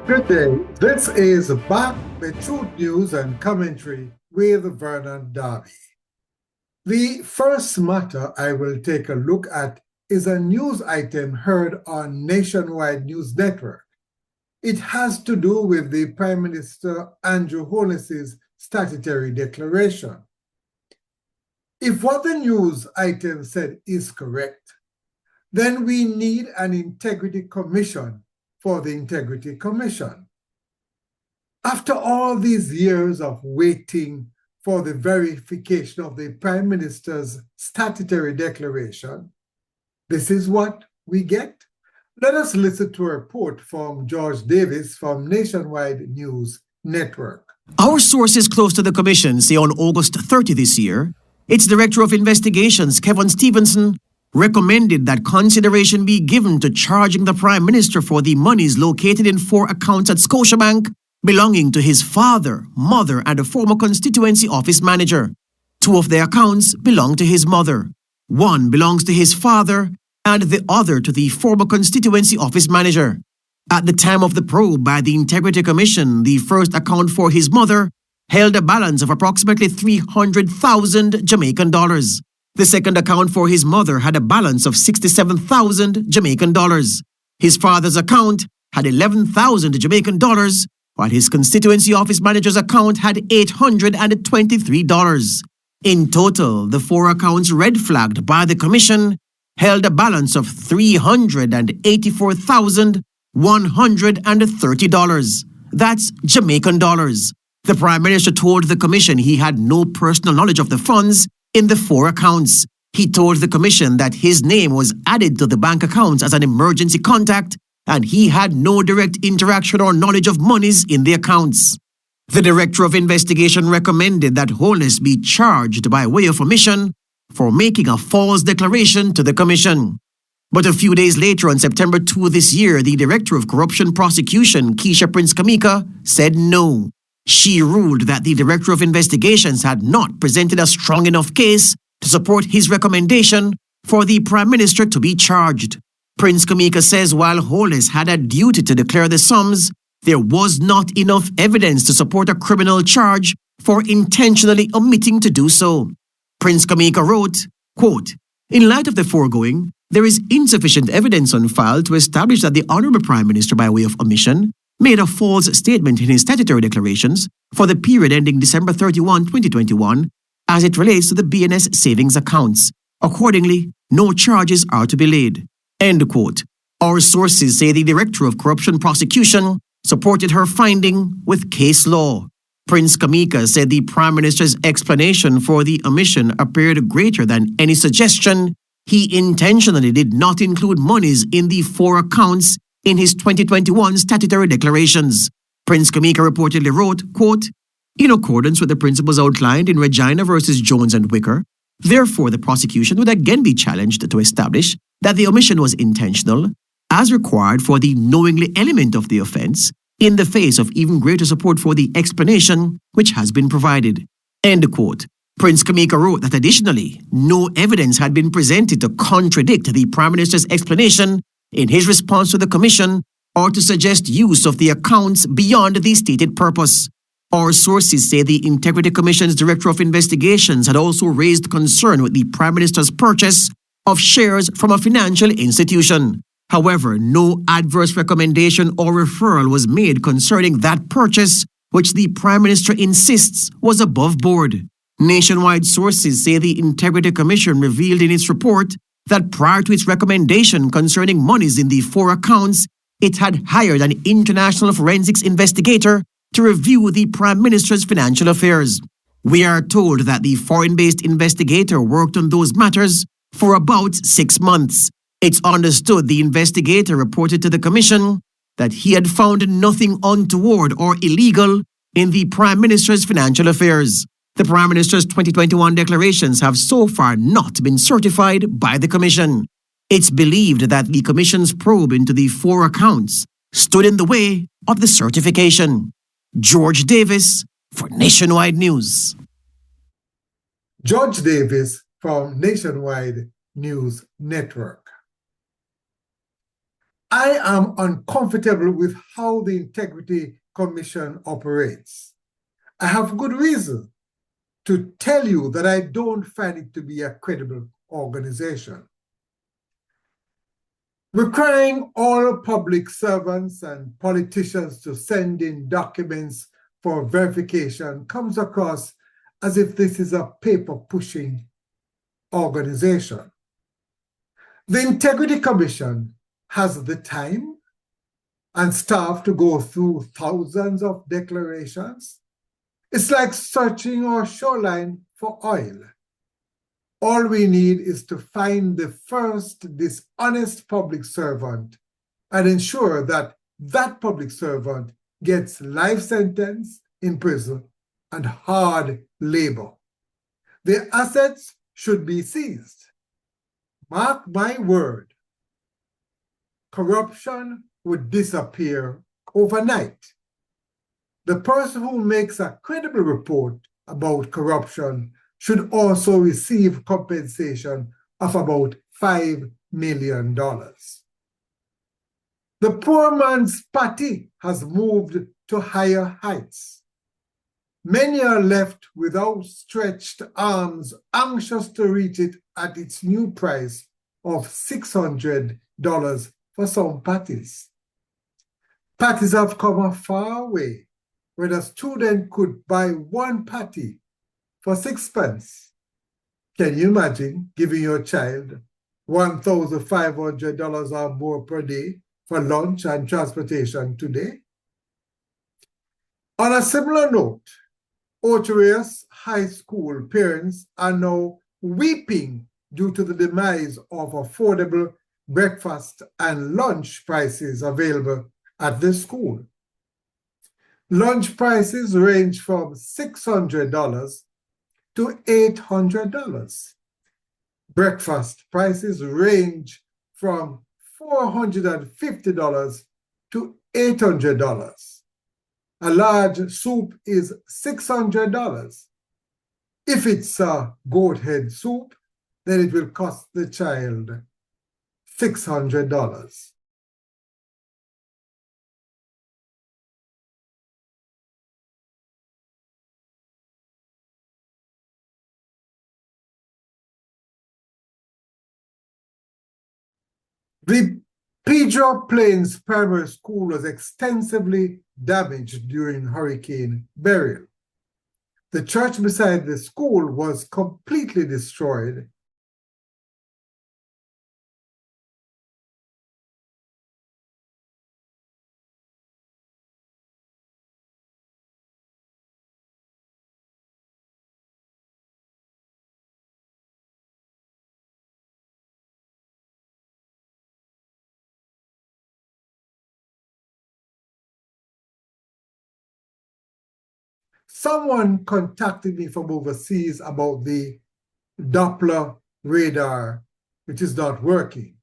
Good day. This is Back with Truth News and Commentary with Vernon Darby. The first matter I will take a look at is a news item heard on Nationwide News Network. It has to do with the Prime Minister Andrew Holness's statutory declaration. If what the news item said is correct, then we need an integrity commission for the Integrity Commission. After all these years of waiting for the verification of the Prime Minister's statutory declaration, this is what we get. Let us listen to a report from George Davis from Nationwide News Network. Our sources close to the commission say on August 30 this year, its Director of Investigations, Kevin Stevenson, recommended that consideration be given to charging the Prime Minister for the monies located in 4 accounts at Scotiabank belonging to his father, mother, and a former constituency office manager. 2 of the accounts belong to his mother. 1 belongs to his father, and the other to the former constituency office manager. At the time of the probe by the Integrity Commission, the first account for his mother held a balance of approximately 300,000 Jamaican dollars. The second account for his mother had a balance of 67,000 Jamaican dollars. His father's account had 11,000 Jamaican dollars, while his constituency office manager's account had $823. In total, the 4 accounts red flagged by the commission held a balance of $384,130. That's Jamaican dollars. The Prime Minister told the commission he had no personal knowledge of the funds in the 4 accounts. He told the commission that his name was added to the bank accounts as an emergency contact and he had no direct interaction or knowledge of monies in the accounts. The Director of Investigation recommended that Holness be charged by way of omission for making a false declaration to the commission. But a few days later, on September 2 this year, the Director of Corruption Prosecution, Keisha Prince Kamika, said no. She ruled that the Director of Investigations had not presented a strong enough case to support his recommendation for the Prime Minister to be charged. Prince Kamika says while Holness had a duty to declare the sums, there was not enough evidence to support a criminal charge for intentionally omitting to do so. Prince Kamika wrote, quote, "In light of the foregoing, there is insufficient evidence on file to establish that the Honourable Prime Minister, by way of omission, made a false statement in his statutory declarations for the period ending December 31, 2021, as it relates to the BNS savings accounts. Accordingly, no charges are to be laid." End quote. Our sources say the Director of Corruption Prosecution supported her finding with case law. Prince Kamika said the Prime Minister's explanation for the omission appeared greater than any suggestion he intentionally did not include monies in the 4 accounts in his 2021 statutory declarations. Prince Kamika reportedly wrote, quote, "In accordance with the principles outlined in Regina versus Jones and Wicker, therefore the prosecution would again be challenged to establish that the omission was intentional, as required for the knowingly element of the offense, in the face of even greater support for the explanation which has been provided." End quote. Prince Kamika wrote that additionally, no evidence had been presented to contradict the Prime Minister's explanation in his response to the commission or to suggest use of the accounts beyond the stated purpose. Our sources say the Integrity Commission's Director of Investigations had also raised concern with the Prime Minister's purchase of shares from a financial institution. However, no adverse recommendation or referral was made concerning that purchase, which the Prime Minister insists was above board. Nationwide sources say the Integrity Commission revealed in its report that prior to its recommendation concerning monies in the 4 accounts, it had hired an international forensics investigator to review the Prime Minister's financial affairs. We are told that the foreign-based investigator worked on those matters for about 6 months. It's understood the investigator reported to the commission that he had found nothing untoward or illegal in the Prime Minister's financial affairs. The Prime Minister's 2021 declarations have so far not been certified by the Commission. It's believed that the Commission's probe into the 4 accounts stood in the way of the certification. George Davis for Nationwide News. George Davis from Nationwide News Network. I am uncomfortable with how the Integrity Commission operates. I have good reason to tell you that I don't find it to be a credible organization. Requiring all public servants and politicians to send in documents for verification comes across as if this is a paper-pushing organization. The Integrity Commission has the time and staff to go through thousands of declarations. It's like searching our shoreline for oil. All we need is to find the first dishonest public servant and ensure that that public servant gets life sentence in prison and hard labor. Their assets should be seized. Mark my word, corruption would disappear overnight. The person who makes a credible report about corruption should also receive compensation of about $5 million. The poor man's party has moved to higher heights. Many are left with outstretched arms, anxious to reach it at its new price of $600 for some parties. Parties have come a far way, where a student could buy one patty for 6 pence. Can you imagine giving your child $1,500 or more per day for lunch and transportation today? On a similar note, Oterias High School parents are now weeping due to the demise of affordable breakfast and lunch prices available at the school. Lunch prices range from $600 to $800. Breakfast prices range from $450 to $800. A large soup is $600. If it's a goat head soup, then it will cost the child $600. The Pedro Plains Primary School was extensively damaged during Hurricane Beryl. The church beside the school was completely destroyed. Someone contacted me from overseas about the Doppler radar, which is not working.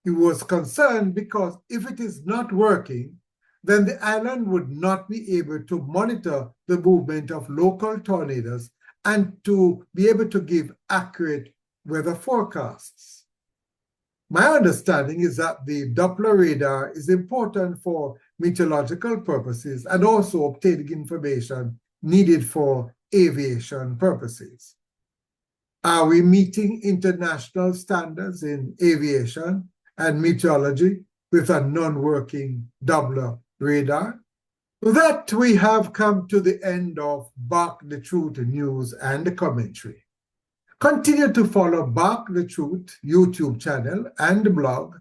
He was concerned because if it is not working, then the island would not be able to monitor the movement of local tornadoes and to be able to give accurate weather forecasts. My understanding is that the Doppler radar is important for meteorological purposes and also obtaining information needed for aviation purposes. Are we meeting international standards in aviation and meteorology with a non-working Doppler radar? With that, we have come to the end of Bark the Truth News and Commentary. Continue to follow Bark the Truth YouTube channel and blog.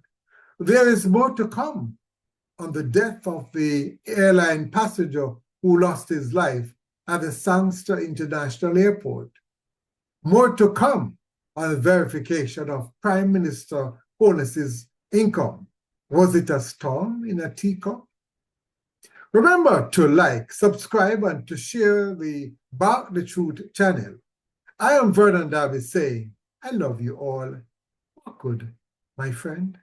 There is more to come on the death of the airline passenger who lost his life at the Sangster International Airport. More to come on the verification of Prime Minister Holness's income. Was it a storm in a teacup? Remember to like, subscribe, and to share the Bark the Truth channel. I am Vernon Darby saying, I love you all. Walk good, my friend.